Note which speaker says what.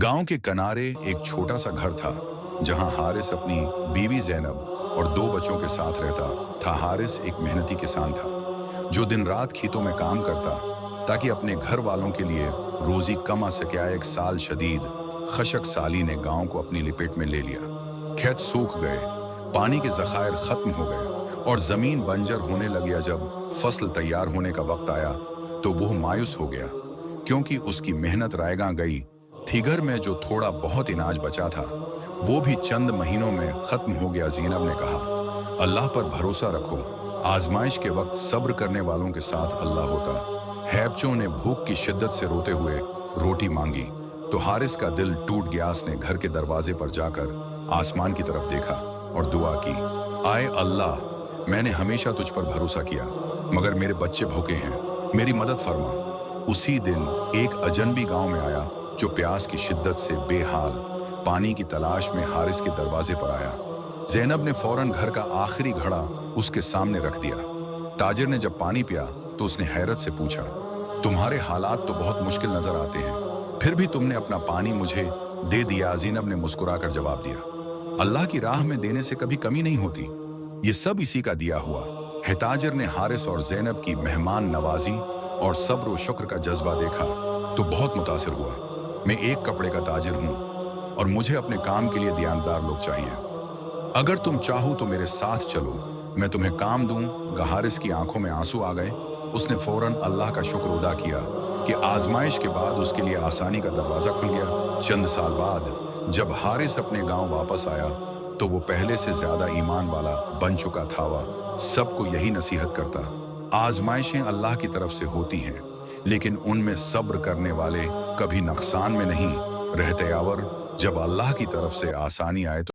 Speaker 1: गांव के किनारे एक छोटा सा घर था जहां हारिस अपनी बीवी जैनब और दो बच्चों के साथ रहता था। हारिस एक मेहनती किसान था जो दिन रात खेतों में काम करता ताकि अपने घर वालों के लिए रोजी कमा सके। एक साल शदीद खशक साली ने गांव को अपनी लपेट में ले लिया। खेत सूख गए, पानी के जखायर खत्म हो गए और जमीन बंजर होने लगी। जब फसल तैयार होने का वक्त आया तो वो मायूस हो गया क्योंकि उसकी मेहनत रायगा गई थी। घर में जो थोड़ा बहुत अनाज बचा था वो भी चंद महीनों में खत्म हो गया। ज़ीनब ने कहा, अल्लाह पर भरोसा रखो, आजमाइश के वक्त सब्र करने वालों के साथ अल्लाह होता। हैबचों ने भूख की शिद्दत से रोते हुए रोटी मांगी तो हारिस का दिल टूट गया। उसने घर के दरवाजे पर जाकर आसमान की तरफ देखा और दुआ की, आए अल्लाह, मैंने हमेशा तुझ पर भरोसा किया मगर मेरे बच्चे भूखे हैं, मेरी मदद फरमा। उसी दिन एक अजनबी गांव में आया जो प्यास की शिद्दत से बेहाल पानी की तलाश में हारिस के दरवाजे पर आया। ज़ैनब ने फौरन घर का आखिरी घड़ा उसके सामने रख दिया। ताजिर ने जब पानी पिया तो उसने हैरत से पूछा, तुम्हारे हालात तो बहुत मुश्किल नजर आते हैं, फिर भी तुमने अपना पानी मुझे दे दिया। ज़ैनब ने मुस्कुराकर जवाब दिया, अल्लाह की राह में देने से कभी कमी नहीं होती, ये सब इसी का दिया हुआ है। ताजिर ने हारिस और ज़ैनब की मेहमान नवाजी और सब्र और शुक्र का जज्बा देखा तो बहुत मुतासिर हुआ। मैं एक कपड़े का ताजिर हूँ और मुझे अपने काम के लिए दयानतदार लोग चाहिए। अगर तुम चाहो तो मेरे साथ चलो, मैं तुम्हें काम दूं। हारिस की आंखों में आंसू आ गए। उसने फौरन अल्लाह का शुक्र अदा किया कि आजमाइश के बाद उसके लिए आसानी का दरवाज़ा खुल गया। चंद साल बाद जब हारिस अपने गांव वापस आया तो वो पहले से ज़्यादा ईमान वाला बन चुका था। वह सबको यही नसीहत करता, आजमाइशें अल्लाह की तरफ से होती हैं लेकिन उनमें सब्र करने वाले कभी नुकसान में नहीं रहते। और जब अल्लाह की तरफ से आसानी आए तो